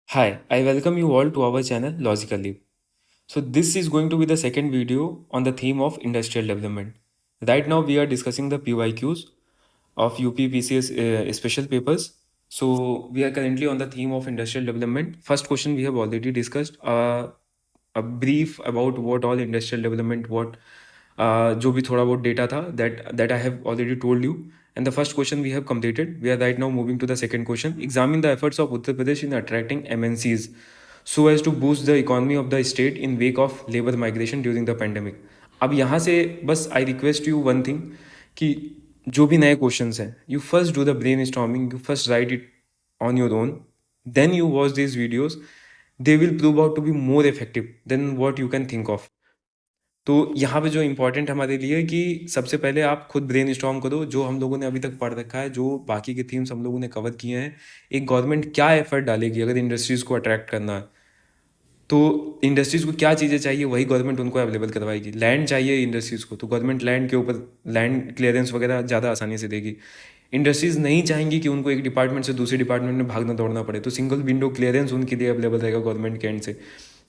Hi, I welcome you all to our channel Logical Leap. So this is going to be the second video on the theme of industrial development. Right now we are discussing the PYQs of UPPCS special papers. So we are currently on the theme of industrial development. First question we have already discussed. A brief about what all industrial development, what जो भी थोड़ा बहुत data था that I have already told you. And the first question we have completed. We are right now moving to the second question. Examine the efforts of Uttar Pradesh in attracting MNCs so as to boost the economy of the state in wake of labor migration during the pandemic. अब यहाँ से बस I request you one thing कि जो भी नए questions हैं you first do the brain storming, you first write it on your own, then you watch this videos. They will prove out to be more effective than what you can think of. तो यहाँ पे जो important हमारे लिए कि सबसे पहले आप खुद ब्रेन स्टॉर्म करो जो हम लोगों ने अभी तक पढ़ रखा है, जो बाकी के थीम्स हम लोगों ने कवर किए हैं. एक गवर्नमेंट क्या एफर्ट डालेगी अगर इंडस्ट्रीज़ को अट्रैक्ट करना है, तो इंडस्ट्रीज़ को क्या चीज़ें चाहिए वही गवर्नमेंट उनको अवेलेबल करवाएगी. लैंड चाहिए इंडस्ट्रीज़ को तो गवर्नमेंट लैंड के ऊपर लैंड क्लियरेंस वगैरह ज़्यादा आसानी से देगी. इंडस्ट्रीज़ नहीं चाहेंगी कि उनको एक डिपार्टमेंट से दूसरे डिपार्टमेंट में भागना दौड़ना पड़े, तो सिंगल विंडो क्लियरेंस उनके लिए अवेलेबल रहेगा गवर्नमेंट के एंड से.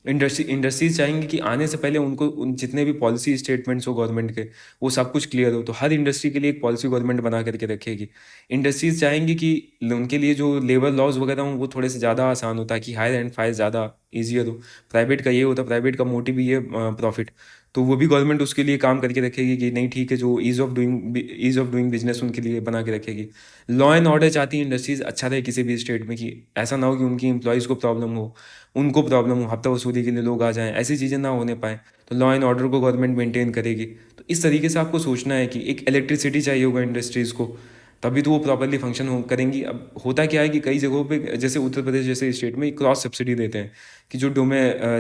इंडस्ट्रीज चाहेंगी कि आने से पहले उनको उन जितने भी पॉलिसी स्टेटमेंट्स हो गवर्नमेंट के वो सब कुछ क्लियर हो, तो हर इंडस्ट्री के लिए एक पॉलिसी गवर्नमेंट बना करके रखेगी. इंडस्ट्रीज चाहेंगी कि उनके लिए जो लेबर लॉज वगैरह हों वो थोड़े से ज़्यादा आसान हो ताकि हायर एंड फायर ज़्यादा ईजियर हो. प्राइवेट का ये होता है, प्राइवेट का मोटिव भी है प्रॉफिट, तो वो भी गवर्नमेंट उसके लिए काम करके रखेगी कि नहीं ठीक है, जो ईज़ ऑफ डूइंग बिजनेस उनके लिए बना के रखेगी. लॉ एंड ऑर्डर चाहती है इंडस्ट्रीज अच्छा रहे किसी भी स्टेट में, कि ऐसा ना हो कि उनकी एम्प्लॉयज़ को प्रॉब्लम हो, उनको प्रॉब्लम हो, हफ्ता वसूली के लिए लोग आ जाएं, ऐसी चीज़ें ना होने पाए. तो लॉ एंड ऑर्डर को गवर्नमेंट मेंटेन करेगी. तो इस तरीके से आपको सोचना है कि एक इलेक्ट्रिसिटी चाहिए होगा इंडस्ट्रीज़ को, तभी तो वो प्रॉपरली फंक्शन करेंगी. अब होता क्या है कि कई जगहों पे जैसे उत्तर प्रदेश जैसे स्टेट में क्रॉस सब्सिडी देते हैं कि जो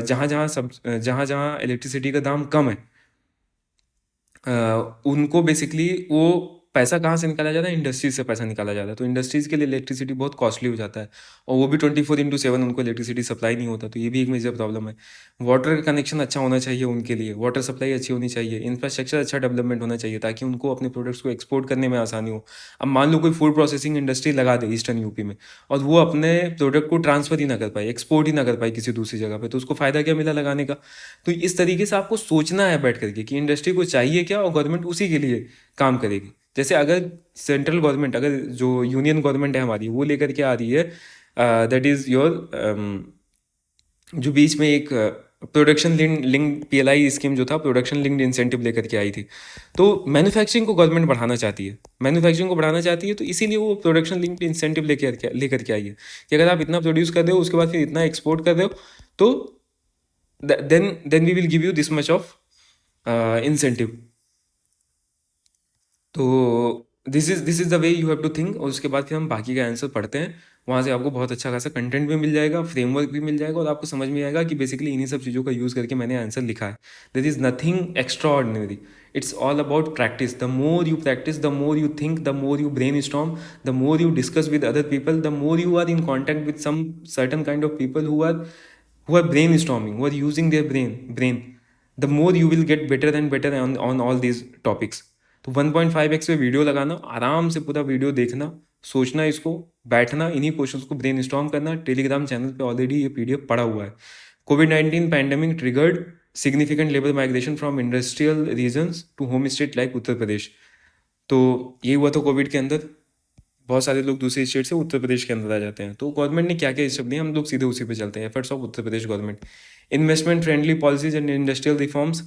जहाँ जहाँ इलेक्ट्रिसिटी का दाम कम है उनको बेसिकली वो पैसा कहाँ से निकाला जाता है, इंडस्ट्रीज से पैसा निकाला जाता है. तो इंडस्ट्रीज के लिए इलेक्ट्रिसिटी बहुत कॉस्टली हो जाता है और वो भी 24/7 उनको इलेक्ट्रिसिटी सप्लाई नहीं होता, तो ये भी एक मेजर प्रॉब्लम है. वाटर का कनेक्शन अच्छा होना चाहिए उनके लिए, वाटर सप्लाई अच्छी होनी चाहिए, इंफ्रास्ट्रक्चर अच्छा डेवलपमेंट होना चाहिए ताकि उनको अपने प्रोडक्ट्स को एक्सपोर्ट करने में आसानी हो. अब मान लो कोई फूड प्रोसेसिंग इंडस्ट्री लगा दे ईस्टर्न यूपी में और वो अपने प्रोडक्ट को ट्रांसफर ही ना कर पाए, एक्सपोर्ट ही ना कर पाए किसी दूसरी जगह पे, तो उसको फ़ायदा क्या मिला लगाने का. तो इस तरीके से आपको सोचना है बैठ करके कि इंडस्ट्री को चाहिए क्या और गवर्नमेंट उसी के लिए काम करेगी. जैसे अगर सेंट्रल गवर्नमेंट, अगर जो यूनियन गवर्नमेंट है हमारी वो लेकर के आ रही है, दैट इज़ योर जो बीच में एक प्रोडक्शन लिंक्ड पीएलआई स्कीम जो था, प्रोडक्शन लिंक्ड इंसेंटिव लेकर के आई थी. तो मैन्युफैक्चरिंग को गवर्नमेंट बढ़ाना चाहती है, मैन्युफैक्चरिंग को बढ़ाना चाहती है, तो इसीलिए वो प्रोडक्शन लिंक्ड इंसेंटिव लेकर के आई है कि अगर आप इतना प्रोड्यूस कर रहे हो उसके बाद फिर इतना एक्सपोर्ट कर रहे हो तो then we will give you this much of incentive. तो this is the way you have to think. और उसके बाद फिर हम बाकी का आंसर पढ़ते हैं, वहाँ से आपको बहुत अच्छा खासा कंटेंट भी मिल जाएगा, फ्रेमवर्क भी मिल जाएगा और आपको समझ में आएगा कि बेसिकली इन्हीं सब चीज़ों का यूज़ करके मैंने आंसर लिखा है. There is nothing extraordinary, it's all about practice. The more you practice, the more you think, the more you brain storm, the more you discuss with other people, the more you are in contact with some certain kind of people who are brainstorming, who are using their brain, the more you will get better and better on all these topics. तो 1.5x पे video लगाना, आराम से पूरा video देखना, सोचना, इसको बैठना, इन्हीं क्वेश्चंस को ब्रेन स्टॉर्म करना. टेलीग्राम चैनल पे ऑलरेडी ये पीडीएफ पड़ा हुआ है. कोविड-19 pandemic triggered significant labour migration from industrial regions to home state like Uttar Pradesh. तो ये हुआ था कोविड के अंदर, बहुत सारे लोग दूसरे स्टेट से उत्तर प्रदेश के अंदर आ जाते हैं. तो गवर्नमेंट ने क्या क्या स्टेप दिए, हम लोग सीधे उसी पे चलते हैं. Efforts of Uttar Pradesh government: investment friendly policies and industrial reforms,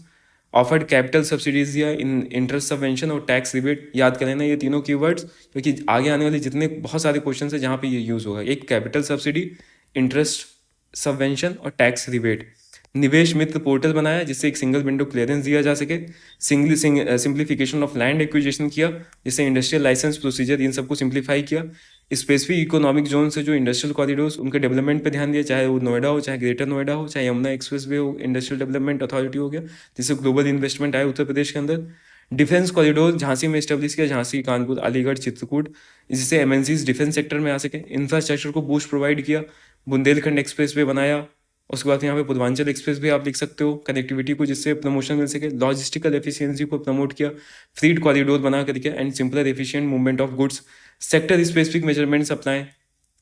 offered capital subsidies दिया, इन इंटरेस्ट सबवेंशन और टैक्स रिबेट. याद कर लेना ये तीनों कीवर्ड्स, क्योंकि आगे आने वाले जितने बहुत सारे क्वेश्चन है जहाँ पे ये यूज़ होगा. एक कैपिटल सब्सिडी, इंटरेस्ट सबवेंशन और टैक्स रिबेट. निवेश मित्र पोर्टल बनाया जिससे एक सिंगल विंडो क्लियरेंस दिया जा सके. सिंप्लीफिकेशन ऑफ लैंड एक्विजिशन किया जिससे इंडस्ट्रियल लाइसेंस प्रोसीजर इन सबको सिंप्लीफाई किया. स्पेसिफिक इकोनॉमिक जोन से जो इंडस्ट्रियल कॉरिडोर्स उनके डेवलपमेंट पे ध्यान दिया, चाहे वो नोएडा हो, चाहे ग्रेटर नोएडा हो, चाहे यमुना एक्सप्रेस वे हो, इंडस्ट्रियल डेवलपमेंट अथॉरिटी हो गया, जिससे ग्लोबल इन्वेस्टमेंट आए उत्तर प्रदेश के अंदर. डिफेंस कॉरिडोर झांसी में इस्टेब्लिश किया, झांसी, कानपुर, अलीगढ़, चित्रकूट, जिससे एमएनसीज डिफेंस सेक्टर में आ सके. इंफ्रास्ट्रक्चर को बूस्ट प्रोवाइड किया, बुंदेलखंड एक्सप्रेस वे बनाया. उसके बाद यहाँ पे पूर्वांचल एक्सप्रेस भी आप लिख सकते हो, कनेक्टिविटी को जिससे प्रमोशन मिल सके. लॉजिस्टिकल एफिशिएंसी को प्रमोट किया, फ्रीड कॉरिडोर बना करके, and simpler efficient movement of goods. Sector specific measurements अपनाए,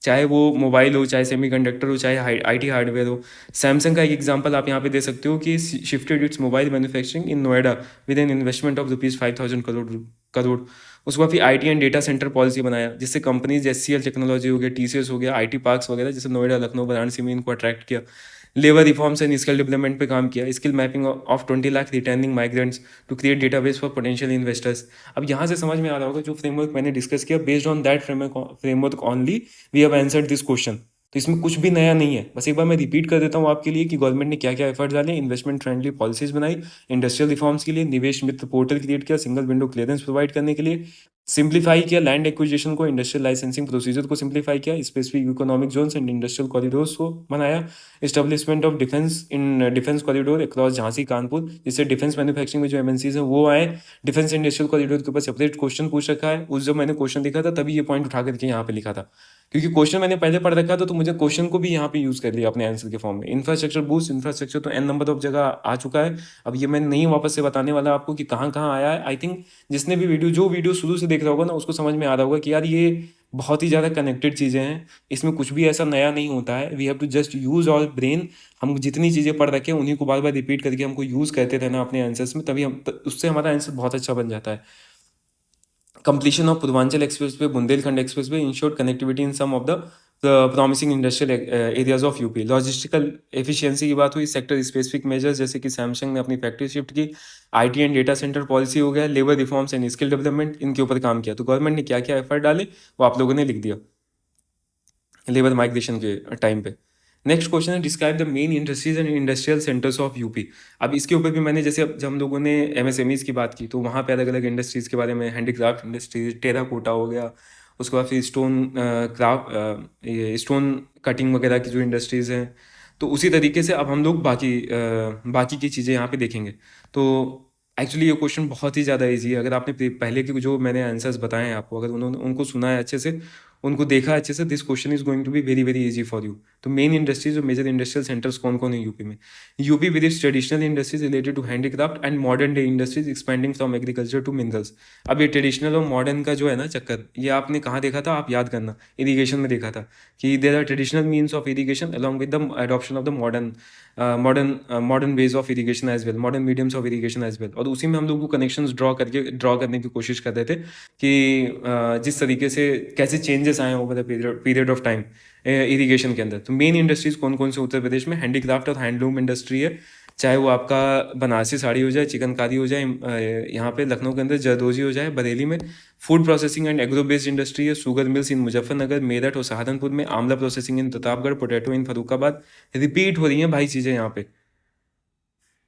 चाहे वो मोबाइल हो, चाहे सेमीकंडक्टर हो, चाहे आईटी हार्डवेयर हो। सैमसंग का एक एग्जांपल आप यहाँ पे दे सकते हो कि shifted it's mobile manufacturing in Noida with an investment of rupees 5,000 crore. उसके बाद फिर IT and data centre policy बनाया, जिससे कंपनीज एचसीएल टेक्नोलॉजी हो गया, टीसीएस हो गया, आईटी पार्क्स वगैरह जैसे नोएडा, लखनऊ, वाराणसी में इनको अट्रैक्ट किया। Labour reforms and skill development पे काम किया, skill mapping of 20 lakh returning migrants to create database for potential investors. अब यहाँ से समझ में आ रहा होगा जो फ्रेमवर्क मैंने डिस्कस किया, based on that framework only we have answered this question. तो इसमें कुछ भी नया नहीं है। बस एक बार मैं रिपीट कर देता हूँ आपके लिए कि गवर्नमेंट ने क्या क्या एफर्ट डाले, इन्वेस्टमेंट फ्रेंडली पॉलिसीज बनाई, इंडस्ट्रियल रिफॉर्म्स के लिए निवेश मित्र पोर्टल क्रिएट किया, सिंगल विंडो क्लियरेंस प्रोवाइड करने के लिए, सिंप्लीफाई किया लैंड एक्विजिशन को, इंडस्ट्रियल लाइसेंसिंग प्रोसीजर को सिंप्लीफाई किया, specific economic zones and industrial corridors को बनाया, establishment of defence corridor across Jhansi Kanpur, जिससे डिफेंस मैन्युफैक्चरिंग में जो एमएनसीज हैं वो आए। डिफेंस इंडस्ट्रियल कॉरिडोर के ऊपर सेपरेट क्वेश्चन पूछ रखा है। उस जब मैंने क्वेश्चन लिखा था तभी ये पॉइंट उठा करके यहाँ पे लिखा था, क्योंकि क्वेश्चन मैंने पहले पढ़ रखा था, तो मुझे क्वेश्चन को भी यहाँ पे यूज कर लिया अपने आंसर के फॉर्म में। इंफ्रास्ट्रक्चर बूस्ट, इंफ्रास्ट्रक्चर तो एन नंबर ऑफ जगह आ चुका है। अब ये मैं नहीं वापस से बताने वाला आपको कि कहाँ कहाँ आया है। आई थिंक जिसने भी जो वीडियो शुरू से देख रहा होगा ना, उसको समझ में आ रहा होगा कि यार ये बहुत ही ज़्यादा कनेक्टेड चीज़ें हैं, इसमें कुछ भी ऐसा नया नहीं होता है। We have to just use our brain. हम जितनी चीज़ें पढ़ रखे हैं उन्हीं को बार बार रिपीट करके हमको यूज़ करते रहना अपने आंसर्स में, तभी हम उससे हमारा आंसर बहुत अच्छा बन जाता है। Completion of Purvanchal Expressway, Bundelkhand Expressway ensured connectivity in some of the promising industrial areas of UP. Logistical efficiency की बात हुई, सेक्टर स्पेसिफिक मेजर्स जैसे कि सैमसंग ने अपनी फैक्ट्री शिफ्ट की, IT and data centre policy हो गया, labour reforms and skill development, इनके ऊपर काम किया। तो गवर्नमेंट ने क्या क्या एफर्ट डाले वो आप लोगों ने लिख दिया लेबर माइग्रेशन के टाइम पे। नेक्स्ट क्वेश्चन है, describe the main industries and industrial centres of UP. अब इसके ऊपर भी मैंने जैसे अब जब हम लोगों ने एमएसएमईज की बात की, तो वहाँ पे अलग अलग इंडस्ट्रीज़ के बारे में, हैंडीक्राफ्ट इंडस्ट्रीज, टेराकोटा हो गया, उसके बाद फिर ये स्टोन कटिंग वगैरह की जो इंडस्ट्रीज़ हैं। तो उसी तरीके से अब हम लोग बाकी की चीज़ें यहाँ पे देखेंगे। तो एक्चुअली ये क्वेश्चन बहुत ही ज़्यादा ईजी है। अगर आपने पहले के जो मैंने आंसर्स बताए हैं आपको, अगर उन्होंने उनको सुना है अच्छे से, उनको देखा अच्छे से, this question is going to be very very easy for you. तो मेन इंडस्ट्रीज और मेजर इंडस्ट्रियल सेंटर्स कौन कौन है यूपी में? UP with its traditional industries related to handicraft and modern day industries expanding from agriculture to minerals. अब ये traditional और modern का जो है ना चक्कर, ये आपने कहाँ देखा था? आप याद करना, इरीगेशन में देखा था कि there are traditional means of irrigation along with the adoption of the modern ways of irrigation as well, modern mediums of irrigation as well. और उसी में हम लोग को कनेक्शंस ड्रॉ करने की कोशिश कर रहे थे कि जिस तरीके से कैसे चेंजेस आए over the period of time irrigation के अंदर। तो मेन इंडस्ट्रीज कौन कौन से उत्तर प्रदेश में? हैंडीक्राफ्ट और हैंडलूम इंडस्ट्री है, चाहे वो आपका बनारसी साड़ी हो जाए, चिकनकारी हो जाए, यहाँ पे लखनऊ के अंदर जरदोजी हो जाए, बरेली में food processing and agro based industry है, शुगर मिल्स इन मुजफ्फरनगर, मेरठ और सहारनपुर में, आंवला प्रोसेसिंग इन प्रतापगढ़, पोटैटो इन फरुखाबाद। रिपीट हो रही हैं भाई चीज़ें यहाँ पे।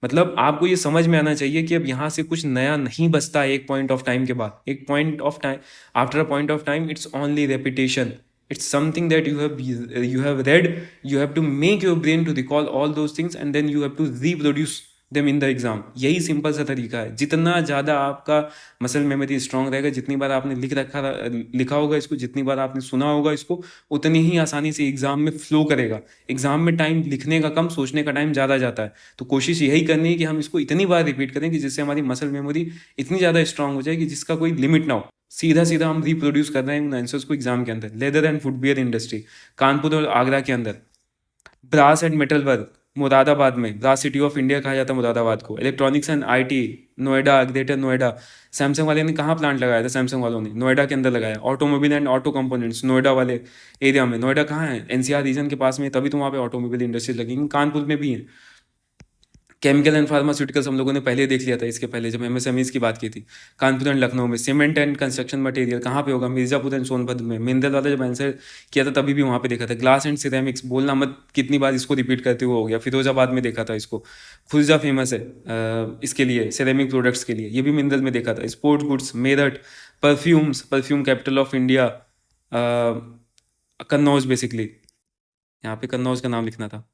मतलब आपको ये समझ में आना चाहिए कि अब यहाँ से कुछ नया नहीं बचता एक पॉइंट ऑफ टाइम के बाद। एक point of time, after a point of time, it's only repetition. It's something that you have read, you have to make your brain to recall all those things and then you have to reproduce them in the exam। यही simple सा तरीका है। जितना ज़्यादा आपका muscle memory strong रहेगा, जितनी बार आपने लिखा होगा इसको, जितनी बार आपने सुना होगा इसको, उतनी ही आसानी से एग्जाम में फ्लो करेगा। एग्जाम में टाइम लिखने का कम, सोचने का टाइम ज़्यादा जाता है। तो कोशिश यही करनी है कि हम इसको इतनी बार रिपीट करें कि जिससे हमारी मसल मेमोरी इतनी ज़्यादा स्ट्रांग हो जाए कि जिसका कोई लिमिट ना हो। सीधा सीधा हम रिप्रोड्यूस कर रहे हैं उन आंसर्स को एग्जाम के अंदर। Leather and footwear industry, Kanpur और आगरा के अंदर। Brass and metal work, Moradabad में, ब्रास सिटी ऑफ इंडिया कहा जाता है मुरादाबाद को। Electronics and IT, Noida, greater Noida. Samsung वाले ने कहाँ प्लांट लगाया था? सैमसंग वालों ने नोएडा के अंदर लगाया। Automobile and auto components, Noida वाले एरिया में। नोएडा कहाँ है? एनसीआर रीजन के पास में, तभी तो वहाँ पे ऑटोमोबाइल इंडस्ट्रीज लगेंगी। कानपुर में भी है। केमिकल एंड फार्मास्यूटिकल्स हम लोगों ने पहले देख लिया था इसके पहले जब एमएसएमईज की बात की थी। कानपुर एंड लखनऊ में। सीमेंट एंड कंस्ट्रक्शन मटेरियल कहाँ पे होगा? मिर्जापुर एंड सोनभद्र में। मिनरल वाला जब आंसर किया था तभी भी वहाँ पे देखा था। ग्लास एंड सिरेमिक्स, बोलना मत कितनी बार इसको रिपीट करते हुए हो गया। फिरोजाबाद में देखा था इसको। खुर्जा फेमस है इसके लिए, सिरेमिक प्रोडक्ट्स के लिए, ये भी मिनरल में देखा था। Sport goods, Meerut. Perfumes, perfume capital of India, Kannauj basically. यहाँ पे कन्नौज का नाम लिखना था।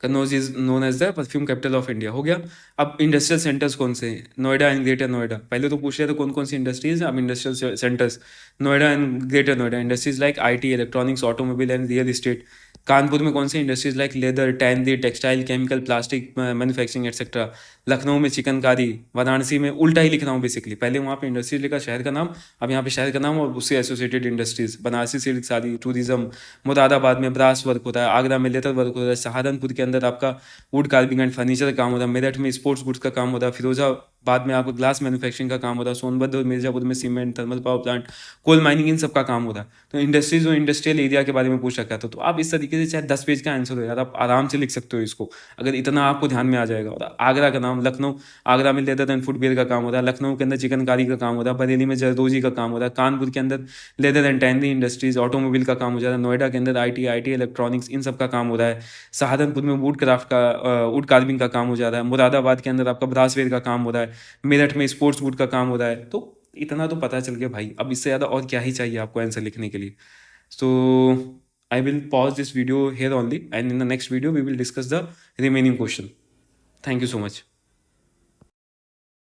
Kannauj is known as the perfume capital of India. हो गया। अब इंडस्ट्रियल सेंटर्स कौन से हैं? Noida and greater Noida. पहले तो पूछ रहे थे कौन कौन सी इंडस्ट्रीज हैं, अब industrial centres. Noida and greater Noida, industries like IT, electronics, automobile and real estate. Kanpur में कौन सी industries like leather, tannery, textile, chemical, plastic manufacturing etcetera. Lucknow में चिकनकारी, वाराणसी में, उल्टा ही लिख रहा हूँ बेसिकली, पहले वहाँ पे इंडस्ट्रीज लिखा शहर का नाम, अब यहाँ पे शहर का नाम और उससे associated industries. Banarasi silk sari, tourism. Moradabad में ब्रास वर्क होता है, आगरा में लेदर वर्क होता है, सहारनपुर के अंदर आपका वुड कार्विंग एंड फर्नीचर का काम होता है, मेरठ में स्पोर्ट्स गुड्स का काम होता है, फिरोजाबाद में आपको ग्लास मैन्युफैक्चरिंग का काम होता है, सोनभद्र और मिर्जापुर में cement, thermal power plant, coal mining, इन सब का काम होता है। तो इंडस्ट्रीज और इंडस्ट्रियल एरिया के बारे में पूछ रखा था, तो आप इस तरीके से चाहे 10 पेज का आंसर हो यार, आप आराम से लिख सकते हो इसको, अगर इतना आपको ध्यान में आ जाएगा। और आगरा का नाम, लखनऊ, आगरा में लेदर एंड फुटवेयर का काम होता है, लखनऊ के अंदर चिकनकारी का काम होता है, बरेली में जरदोजी का काम होता है, कानपुर के अंदर leather and tannery industries, automobile का काम हो जाता है, नोएडा के अंदर आईटी इलेक्ट्रॉनिक्स, इन सब का काम हो रहा है, सहारनपुर में वुड क्राफ्ट का वुड कार्विंग का काम हो जाता है, मुरादाबाद के अंदर आपका ब्रासवेयर का काम हो रहा है, मेरठ में स्पोर्ट्स वुड का काम हो रहा है। तो इतना तो पता चल गया भाई, अब इससे ज़्यादा और क्या ही चाहिए आपको आंसर लिखने के लिए। So I will pause this video here only, and in the next video we will discuss the remaining question. Thank you so much.